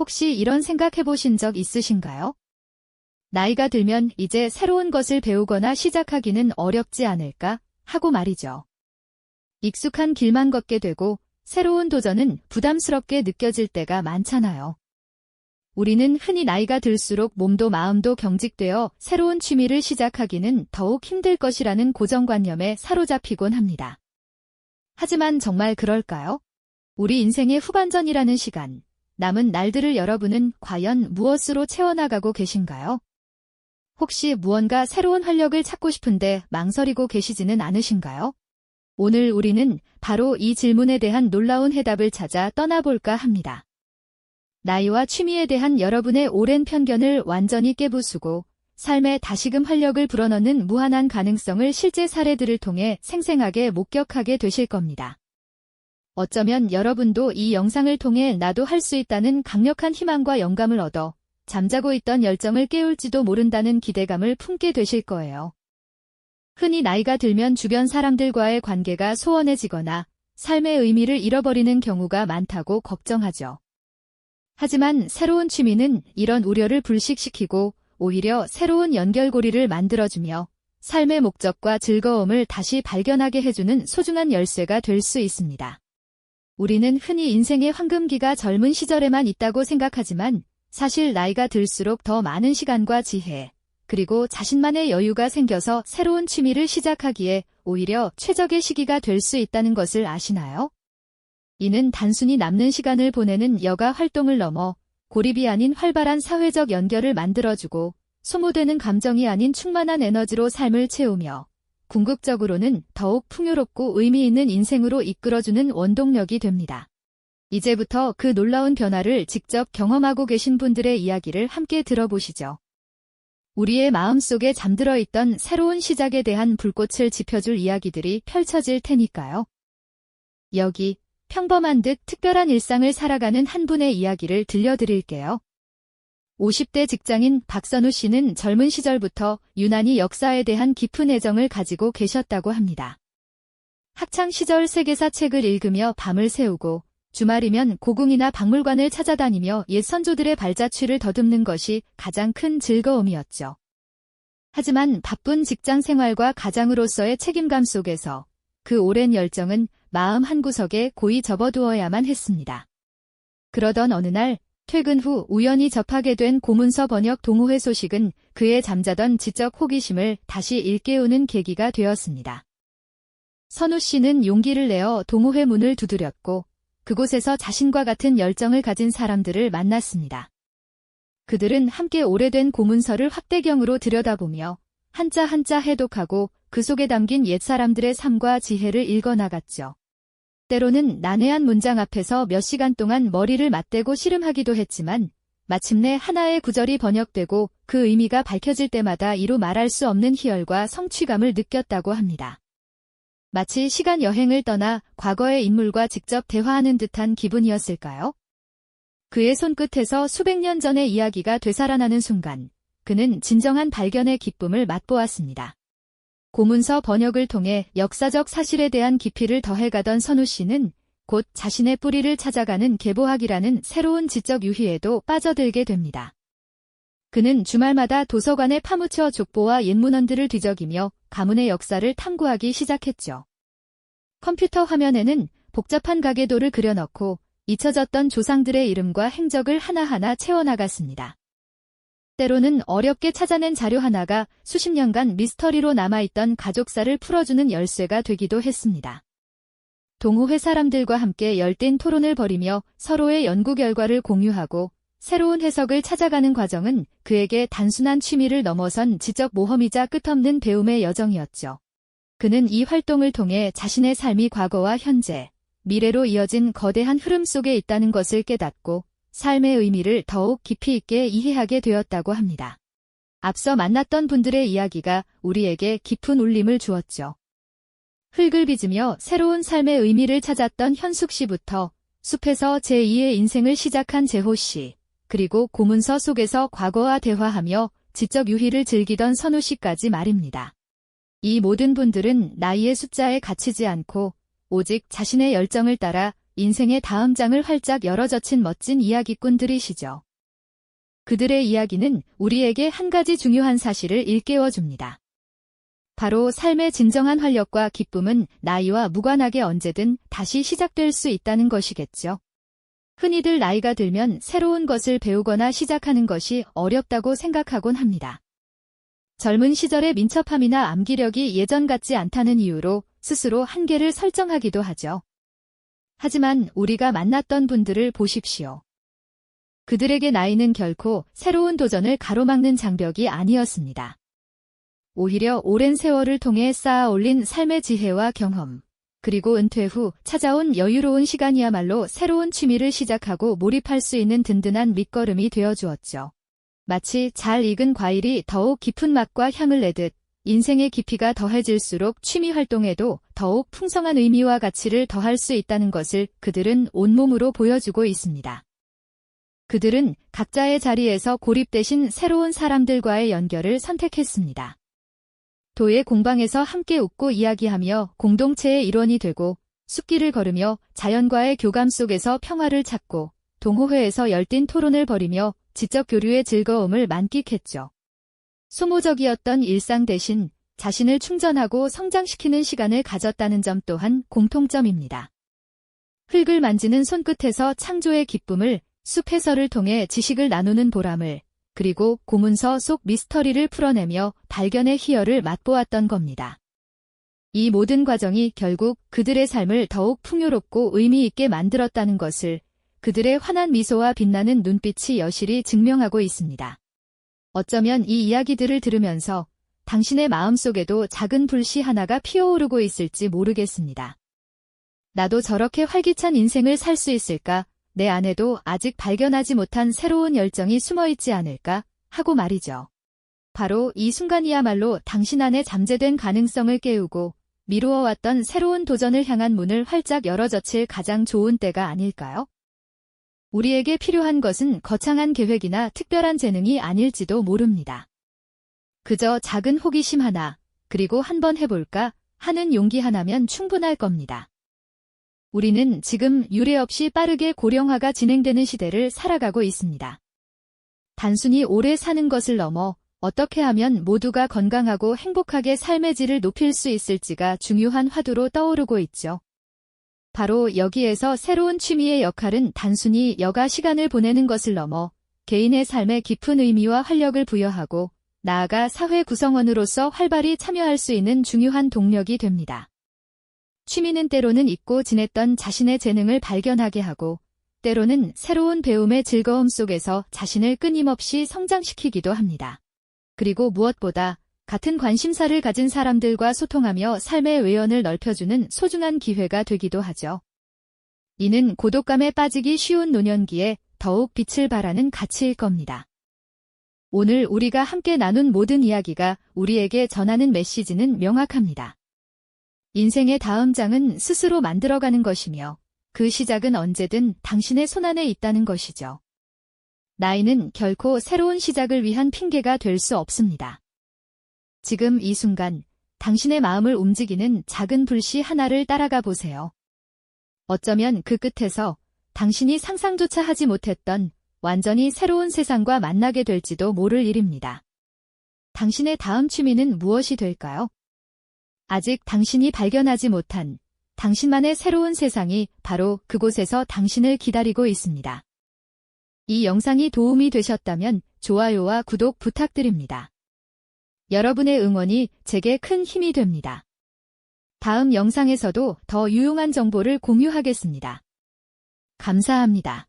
혹시 이런 생각 해보신 적 있으신가요? 나이가 들면 이제 새로운 것을 배우거나 시작하기는 어렵지 않을까 하고 말이죠. 익숙한 길만 걷게 되고 새로운 도전은 부담스럽게 느껴질 때가 많잖아요. 우리는 흔히 나이가 들수록 몸도 마음도 경직되어 새로운 취미를 시작하기는 더욱 힘들 것이라는 고정관념에 사로잡히곤 합니다. 하지만 정말 그럴까요? 우리 인생의 후반전이라는 시간, 남은 날들을 여러분은 과연 무엇으로 채워나가고 계신가요? 혹시 무언가 새로운 활력을 찾고 싶은데 망설이고 계시지는 않으신가요? 오늘 우리는 바로 이 질문에 대한 놀라운 해답을 찾아 떠나볼까 합니다. 나이와 취미에 대한 여러분의 오랜 편견을 완전히 깨부수고 삶에 다시금 활력을 불어넣는 무한한 가능성을 실제 사례들을 통해 생생하게 목격하게 되실 겁니다. 어쩌면 여러분도 이 영상을 통해 나도 할 수 있다는 강력한 희망과 영감을 얻어 잠자고 있던 열정을 깨울지도 모른다는 기대감을 품게 되실 거예요. 흔히 나이가 들면 주변 사람들과의 관계가 소원해지거나 삶의 의미를 잃어버리는 경우가 많다고 걱정하죠. 하지만 새로운 취미는 이런 우려를 불식시키고 오히려 새로운 연결고리를 만들어주며 삶의 목적과 즐거움을 다시 발견하게 해주는 소중한 열쇠가 될 수 있습니다. 우리는 흔히 인생의 황금기가 젊은 시절에만 있다고 생각하지만 사실 나이가 들수록 더 많은 시간과 지혜, 그리고 자신만의 여유가 생겨서 새로운 취미를 시작하기에 오히려 최적의 시기가 될 수 있다는 것을 아시나요? 이는 단순히 남는 시간을 보내는 여가 활동을 넘어 고립이 아닌 활발한 사회적 연결을 만들어주고 소모되는 감정이 아닌 충만한 에너지로 삶을 채우며 궁극적으로는 더욱 풍요롭고 의미 있는 인생으로 이끌어주는 원동력이 됩니다. 이제부터 그 놀라운 변화를 직접 경험하고 계신 분들의 이야기를 함께 들어보시죠. 우리의 마음속에 잠들어 있던 새로운 시작에 대한 불꽃을 지펴줄 이야기들이 펼쳐질 테니까요. 여기 평범한 듯 특별한 일상을 살아가는 한 분의 이야기를 들려드릴게요. 50대 직장인 박선우 씨는 젊은 시절부터 유난히 역사에 대한 깊은 애정을 가지고 계셨다고 합니다. 학창 시절 세계사 책을 읽으며 밤을 새우고 주말이면 고궁이나 박물관을 찾아다니며 옛 선조들의 발자취를 더듬는 것이 가장 큰 즐거움이었죠. 하지만 바쁜 직장 생활과 가장으로서의 책임감 속에서 그 오랜 열정은 마음 한구석에 고이 접어두어야만 했습니다. 그러던 어느 날 퇴근 후 우연히 접하게 된 고문서 번역 동호회 소식은 그의 잠자던 지적 호기심을 다시 일깨우는 계기가 되었습니다. 선우 씨는 용기를 내어 동호회 문을 두드렸고 그곳에서 자신과 같은 열정을 가진 사람들을 만났습니다. 그들은 함께 오래된 고문서를 확대경으로 들여다보며 한자 한자 해독하고 그 속에 담긴 옛사람들의 삶과 지혜를 읽어나갔죠. 때로는 난해한 문장 앞에서 몇 시간 동안 머리를 맞대고 씨름하기도 했지만 마침내 하나의 구절이 번역되고 그 의미가 밝혀질 때마다 이루 말할 수 없는 희열과 성취감을 느꼈다고 합니다. 마치 시간 여행을 떠나 과거의 인물과 직접 대화하는 듯한 기분이었을까요? 그의 손끝에서 수백 년 전의 이야기가 되살아나는 순간 그는 진정한 발견의 기쁨을 맛보았습니다. 고문서 번역을 통해 역사적 사실에 대한 깊이를 더해가던 선우 씨는 곧 자신의 뿌리를 찾아가는 계보학이라는 새로운 지적 유희에도 빠져들게 됩니다. 그는 주말마다 도서관에 파묻혀 족보와 옛문헌들을 뒤적이며 가문의 역사를 탐구하기 시작했죠. 컴퓨터 화면에는 복잡한 가계도를 그려넣고 잊혀졌던 조상들의 이름과 행적을 하나하나 채워나갔습니다. 때로는 어렵게 찾아낸 자료 하나가 수십 년간 미스터리로 남아있던 가족사를 풀어주는 열쇠가 되기도 했습니다. 동호회 사람들과 함께 열띤 토론을 벌이며 서로의 연구 결과를 공유하고 새로운 해석을 찾아가는 과정은 그에게 단순한 취미를 넘어선 지적 모험이자 끝없는 배움의 여정이었죠. 그는 이 활동을 통해 자신의 삶이 과거와 현재, 미래로 이어진 거대한 흐름 속에 있다는 것을 깨닫고 삶의 의미를 더욱 깊이 있게 이해하게 되었다고 합니다. 앞서 만났던 분들의 이야기가 우리에게 깊은 울림을 주었죠. 흙을 빚으며 새로운 삶의 의미를 찾았던 현숙 씨부터 숲에서 제2의 인생을 시작한 재호 씨, 그리고 고문서 속에서 과거와 대화하며 지적 유희를 즐기던 선우 씨까지 말입니다. 이 모든 분들은 나이의 숫자에 갇히지 않고 오직 자신의 열정을 따라 인생의 다음 장을 활짝 열어젖힌 멋진 이야기꾼들이시죠. 그들의 이야기는 우리에게 한 가지 중요한 사실을 일깨워줍니다. 바로 삶의 진정한 활력과 기쁨은 나이와 무관하게 언제든 다시 시작될 수 있다는 것이겠죠. 흔히들 나이가 들면 새로운 것을 배우거나 시작하는 것이 어렵다고 생각하곤 합니다. 젊은 시절의 민첩함이나 암기력이 예전 같지 않다는 이유로 스스로 한계를 설정하기도 하죠. 하지만 우리가 만났던 분들을 보십시오. 그들에게 나이는 결코 새로운 도전을 가로막는 장벽이 아니었습니다. 오히려 오랜 세월을 통해 쌓아 올린 삶의 지혜와 경험, 그리고 은퇴 후 찾아온 여유로운 시간이야말로 새로운 취미를 시작하고 몰입할 수 있는 든든한 밑거름이 되어주었죠. 마치 잘 익은 과일이 더욱 깊은 맛과 향을 내듯 인생의 깊이가 더해질수록 취미 활동에도 더욱 풍성한 의미와 가치를 더할 수 있다는 것을 그들은 온몸으로 보여주고 있습니다. 그들은 각자의 자리에서 고립되신 새로운 사람들과의 연결을 선택했습니다. 도의 공방에서 함께 웃고 이야기하며 공동체의 일원이 되고, 숲길을 걸으며 자연과의 교감 속에서 평화를 찾고, 동호회에서 열띤 토론을 벌이며 지적 교류의 즐거움을 만끽했죠. 소모적이었던 일상 대신 자신을 충전하고 성장시키는 시간을 가졌다는 점 또한 공통점입니다. 흙을 만지는 손끝에서 창조의 기쁨을, 숲 해설을 통해 지식을 나누는 보람을, 그리고 고문서 속 미스터리를 풀어내며 발견의 희열을 맛보았던 겁니다. 이 모든 과정이 결국 그들의 삶을 더욱 풍요롭고 의미 있게 만들었다는 것을 그들의 환한 미소와 빛나는 눈빛이 여실히 증명하고 있습니다. 어쩌면 이 이야기들을 들으면서 당신의 마음속에도 작은 불씨 하나가 피어오르고 있을지 모르겠습니다. 나도 저렇게 활기찬 인생을 살 수 있을까? 내 안에도 아직 발견하지 못한 새로운 열정이 숨어있지 않을까? 하고 말이죠. 바로 이 순간이야말로 당신 안에 잠재된 가능성을 깨우고 미루어왔던 새로운 도전을 향한 문을 활짝 열어젖힐 가장 좋은 때가 아닐까요? 우리에게 필요한 것은 거창한 계획이나 특별한 재능이 아닐지도 모릅니다. 그저 작은 호기심 하나, 그리고 한번 해볼까 하는 용기 하나면 충분할 겁니다. 우리는 지금 유례 없이 빠르게 고령화가 진행되는 시대를 살아가고 있습니다. 단순히 오래 사는 것을 넘어 어떻게 하면 모두가 건강하고 행복하게 삶의 질을 높일 수 있을지가 중요한 화두로 떠오르고 있죠. 바로 여기에서 새로운 취미의 역할은 단순히 여가 시간을 보내는 것을 넘어 개인의 삶에 깊은 의미와 활력을 부여하고 나아가 사회 구성원으로서 활발히 참여할 수 있는 중요한 동력이 됩니다. 취미는 때로는 잊고 지냈던 자신의 재능을 발견하게 하고, 때로는 새로운 배움의 즐거움 속에서 자신을 끊임없이 성장시키기도 합니다. 그리고 무엇보다 같은 관심사를 가진 사람들과 소통하며 삶의 외연을 넓혀주는 소중한 기회가 되기도 하죠. 이는 고독감에 빠지기 쉬운 노년기에 더욱 빛을 발하는 가치일 겁니다. 오늘 우리가 함께 나눈 모든 이야기가 우리에게 전하는 메시지는 명확합니다. 인생의 다음 장은 스스로 만들어가는 것이며 그 시작은 언제든 당신의 손안에 있다는 것이죠. 나이는 결코 새로운 시작을 위한 핑계가 될 수 없습니다. 지금 이 순간 당신의 마음을 움직이는 작은 불씨 하나를 따라가 보세요. 어쩌면 그 끝에서 당신이 상상조차 하지 못했던 완전히 새로운 세상과 만나게 될지도 모를 일입니다. 당신의 다음 취미는 무엇이 될까요? 아직 당신이 발견하지 못한 당신만의 새로운 세상이 바로 그곳에서 당신을 기다리고 있습니다. 이 영상이 도움이 되셨다면 좋아요와 구독 부탁드립니다. 여러분의 응원이 제게 큰 힘이 됩니다. 다음 영상에서도 더 유용한 정보를 공유하겠습니다. 감사합니다.